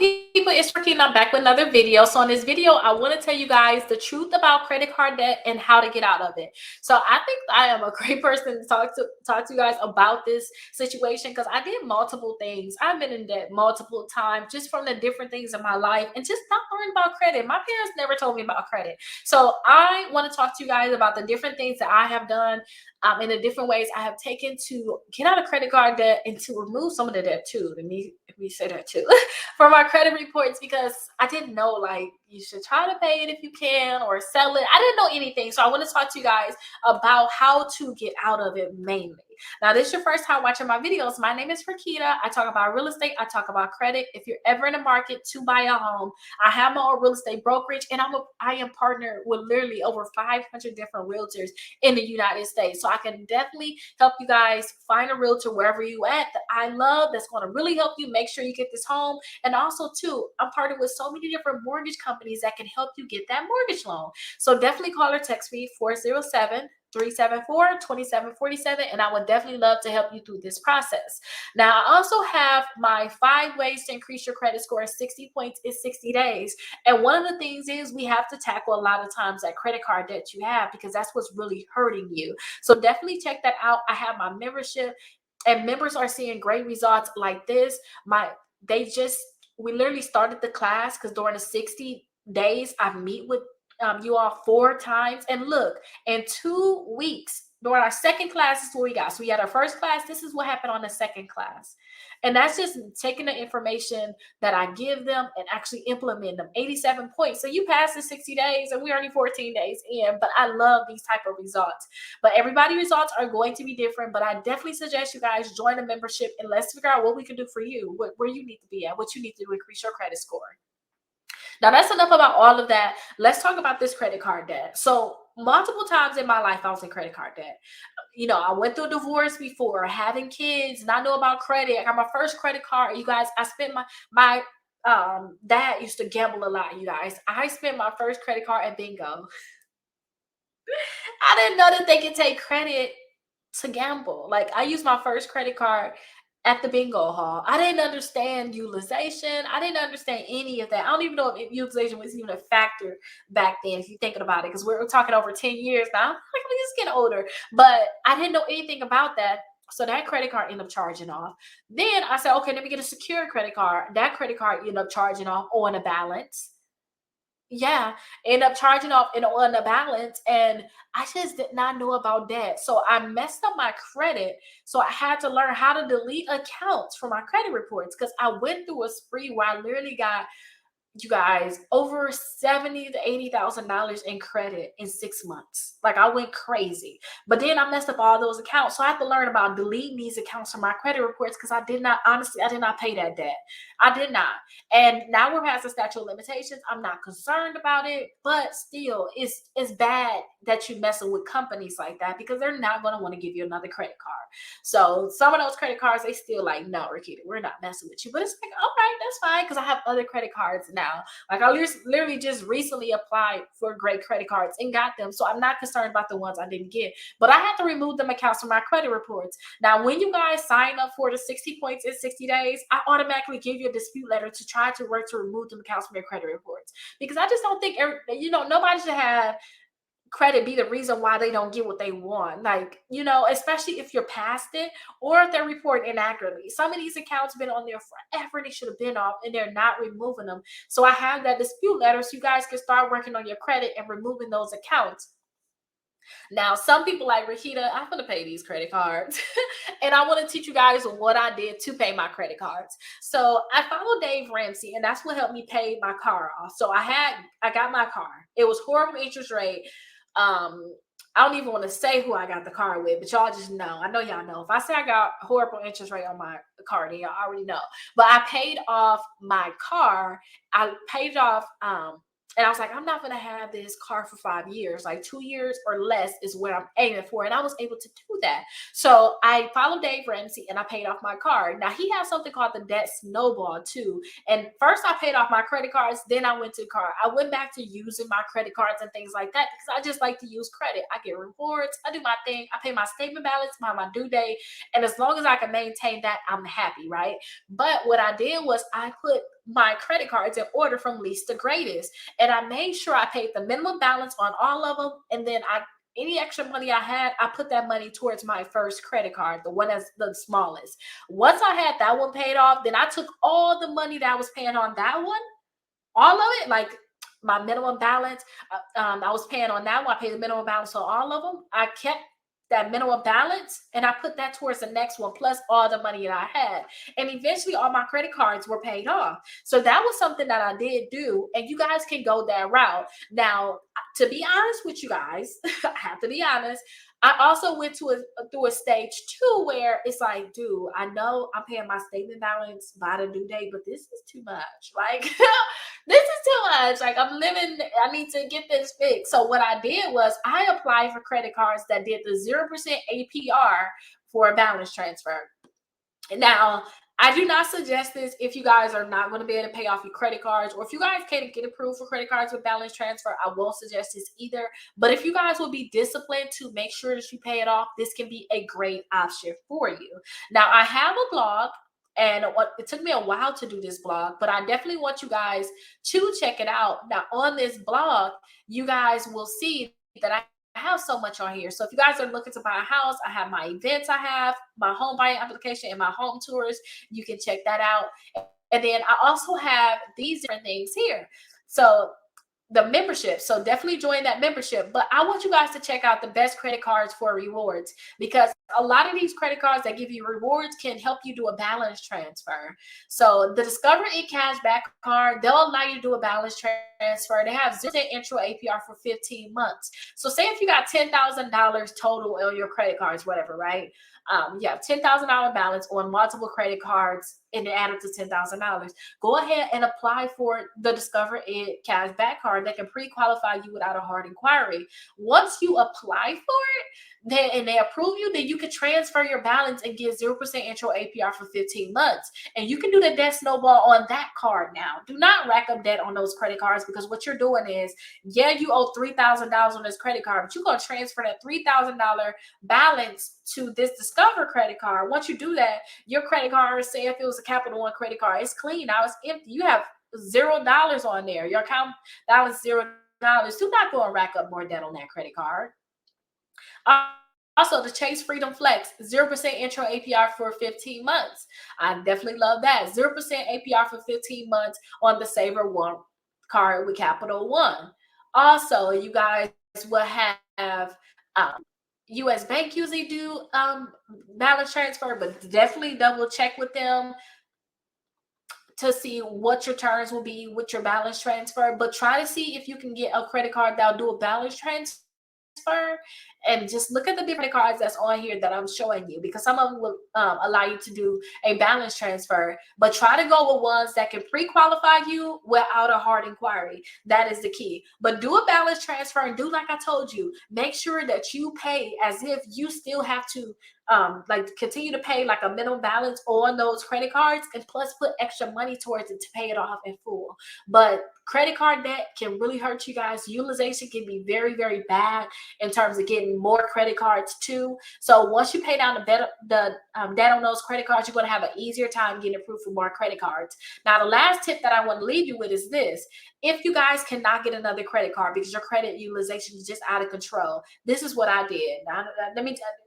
people, it's Rickita. I'm back with another video. So in this video, I want to tell you guys the truth about credit card debt and how to get out of it. So I think I am a great person to talk to you guys about this situation because I did multiple things. I've been in debt multiple times just from the different things in my life and just not learning about credit. My parents never told me about credit. So I want to talk to you guys about the different things that I have done in the different ways I have taken to get out of credit card debt and to remove some of the debt too. Let me say that too. For my credit reports, because I didn't know like you should try to pay it if you can or sell it. I didn't know anything. So I want to talk to you guys about how to get out of it mainly. Now, this is your first time watching my videos. My name is Rickita. I talk about real estate. I talk about credit. If you're ever in the market to buy a home, I have my own real estate brokerage, and I am partnered with literally over 500 different realtors in the United States. So I can definitely help you guys find a realtor wherever you at that I love, that's going to really help you make sure you get this home. And also too, I'm partnered with so many different mortgage companies that can help you get that mortgage loan. So definitely call or text me 407-374-2747, and I would definitely love to help you through this process. Now, I also have my 5 ways to increase your credit score. 60 points in 60 days. And one of the things is we have to tackle a lot of times that credit card debt you have, because that's what's really hurting you. So definitely check that out. I have my membership, and members are seeing great results like this. We literally started the class because during the 60 days, I meet with you all 4 times. And look, in 2 weeks, during our second class, this is what we got. So we had our first class. This is what happened on the second class. And that's just taking the information that I give them and actually implement them. 87 points. So you pass the 60 days and we're only 14 days in, but I love these type of results. But everybody's results are going to be different, but I definitely suggest you guys join a membership and let's figure out what we can do for you, where you need to be at, what you need to do to increase your credit score. Now, that's enough about all of that. Let's talk about this credit card debt. So multiple times in my life, I was in credit card debt. You know, I went through a divorce before, having kids, and I know about credit. I got my first credit card. You guys, I spent my dad used to gamble a lot, you guys. I spent my first credit card at bingo. I didn't know that they could take credit to gamble. Like, I used my first credit card at the bingo hall. I didn't understand utilization. I didn't understand any of that. I don't even know if utilization was even a factor back then, if you're thinking about it, because we're talking over 10 years now. Like, we just get older. But I didn't know anything about that. So that credit card ended up charging off. Then I said, okay, let me get a secure credit card. That credit card ended up charging off on a balance. Yeah, end up charging off and on the balance, and I just did not know about that. So I messed up my credit. So I had to learn how to delete accounts from my credit reports, because I went through a spree where I literally got, you guys, over $70,000 to $80,000 in credit in 6 months. Like, I went crazy. But then I messed up all those accounts. So I had to learn about deleting these accounts from my credit reports, because I did not pay that debt. I did not. And now we're past the statute of limitations. I'm not concerned about it, but still, it's bad that you messing with companies like that, because they're not going to want to give you another credit card. So some of those credit cards, they still like, no, Rickita, we're not messing with you. But it's like, all right, that's fine, because I have other credit cards now. Like, I literally just recently applied for great credit cards and got them. So I'm not concerned about the ones I didn't get. But I had to remove them accounts from my credit reports. Now, when you guys sign up for the 60 points in 60 days, I automatically give you a dispute letter to try to work to remove them accounts from your credit reports. Because I just don't think, nobody should have credit be the reason why they don't get what they want. Like, especially if you're past it or if they're reporting inaccurately. Some of these accounts been on there forever. They should have been off and they're not removing them. So I have that dispute letter so you guys can start working on your credit and removing those accounts. Now, some people like, Rickita, I'm going to pay these credit cards. And I want to teach you guys what I did to pay my credit cards. So I followed Dave Ramsey, and that's what helped me pay my car off. So I got my car. It was horrible interest rate. I don't even want to say who I got the car with, but y'all just know. I know y'all know. If I say I got horrible interest rate on my car, then y'all already know. But I paid off my car. I paid off, and I was like, I'm not going to have this car for 5 years. Like 2 years or less is what I'm aiming for. And I was able to do that. So I followed Dave Ramsey and I paid off my car. Now, he has something called the debt snowball too. And first I paid off my credit cards. Then I went to the car. I went back to using my credit cards and things like that, because I just like to use credit. I get rewards. I do my thing. I pay my statement balance by my due date. And as long as I can maintain that, I'm happy, right? But what I did was I put my credit cards in order from least to greatest. And I made sure I paid the minimum balance on all of them. And then any extra money I had, I put that money towards my first credit card, the one that's the smallest. Once I had that one paid off, then I took all the money that I was paying on that one, all of it, like my minimum balance. I was paying on that one. I paid the minimum balance on all of them. I kept that minimum balance and I put that towards the next one, plus all the money that I had. And eventually all my credit cards were paid off. So that was something that I did do. And you guys can go that route. Now, to be honest with you guys, I have to be honest. I also went through a stage too where it's like, dude, I know I'm paying my statement balance by the due date, but this is too much. Like, this is too much. Like, I'm living, I need to get this fixed. So what I did was I applied for credit cards that did the 0% APR for a balance transfer. Now, I do not suggest this if you guys are not going to be able to pay off your credit cards, or if you guys can't get approved for credit cards with balance transfer. I won't suggest this either. But if you guys will be disciplined to make sure that you pay it off, this can be a great option for you. Now, I have a blog, and it took me a while to do this blog, but I definitely want you guys to check it out. Now, on this blog, you guys will see that I have so much on here. So if you guys are looking to buy a house, I have my events, I have my home buying application and my home tours. You can check that out. And then I also have these different things here. So the membership. So definitely join that membership. But I want you guys to check out the best credit cards for rewards, because a lot of these credit cards that give you rewards can help you do a balance transfer. So the Discover It Cashback card, they'll allow you to do a balance transfer. They have 0% intro APR for 15 months. So say if you got $10,000 total on your credit cards, whatever, right? You have $10,000 balance on multiple credit cards and add up to $10,000. Go ahead and apply for the Discover It Cashback card that can pre-qualify you without a hard inquiry. Once you apply for it, and they approve you, then you can transfer your balance and get 0% intro APR for 15 months. And you can do the debt snowball on that card now. Do not rack up debt on those credit cards, because what you're doing is, yeah, you owe $3,000 on this credit card, but you're going to transfer that $3,000 balance to this Discover credit card. Once you do that, your credit card, say if it was a Capital One credit card, it's clean. Now it's empty. You have $0 on there. Your account balance $0. Do not go and rack up more debt on that credit card. Also, the Chase Freedom Flex, 0% intro APR for 15 months. I definitely love that. 0% APR for 15 months on the Saver One card with Capital One. Also, you guys will have US Bank usually do balance transfer, but definitely double check with them to see what your terms will be with your balance transfer. But try to see if you can get a credit card that'll do a balance transfer, and just look at the different cards that's on here that I'm showing you, because some of them will allow you to do a balance transfer, but try to go with ones that can pre-qualify you without a hard inquiry. That is the key. But do a balance transfer, and do like I told you, make sure that you pay as if you still have to like continue to pay like a minimum balance on those credit cards, and plus put extra money towards it to pay it off in full. But credit card debt can really hurt you guys. Utilization can be very, very bad in terms of getting more credit cards too. So once you pay down the debt on those credit cards, you're going to have an easier time getting approved for more credit cards. Now, the last tip that I want to leave you with is this. If you guys cannot get another credit card because your credit utilization is just out of control, this is what I did. Now, let me tell you.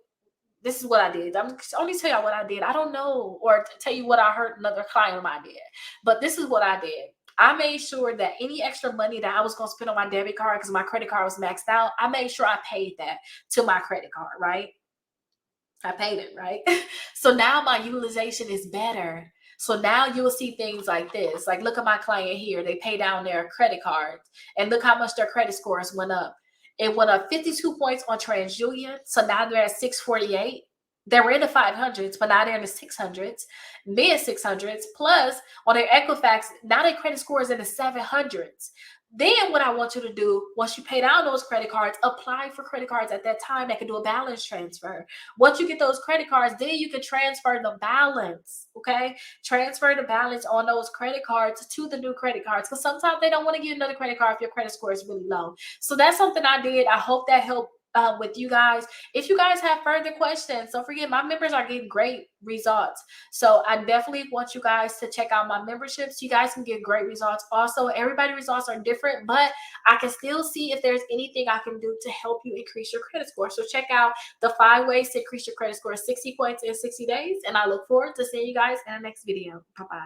This is what I did. I'm only tell you what I did. I don't know, or tell you what I heard another client of mine did. But this is what I did. I made sure that any extra money that I was going to spend on my debit card, because my credit card was maxed out, I made sure I paid that to my credit card, right? I paid it, right? So now my utilization is better. So now you'll see things like this. Like, look at my client here. They pay down their credit cards, and look how much their credit scores went up. It went up 52 points on TransUnion. So now they're at 648. They were in the 500s, but now they're in the 600s, mid 600s. Plus, on their Equifax, now their credit score is in the 700s. Then what I want you to do, once you pay down those credit cards, apply for credit cards at that time that can do a balance transfer. Once you get those credit cards, then you can transfer the balance, okay? Transfer the balance on those credit cards to the new credit cards, because sometimes they don't want to get another credit card if your credit score is really low. So that's something I did. I hope that helped with you guys. If you guys have further questions, don't forget my members are getting great results. So I definitely want you guys to check out my memberships. You guys can get great results. Also, everybody's results are different, but I can still see if there's anything I can do to help you increase your credit score. So check out the 5 ways to increase your credit score 60 points in 60 days. And I look forward to seeing you guys in the next video. Bye-bye.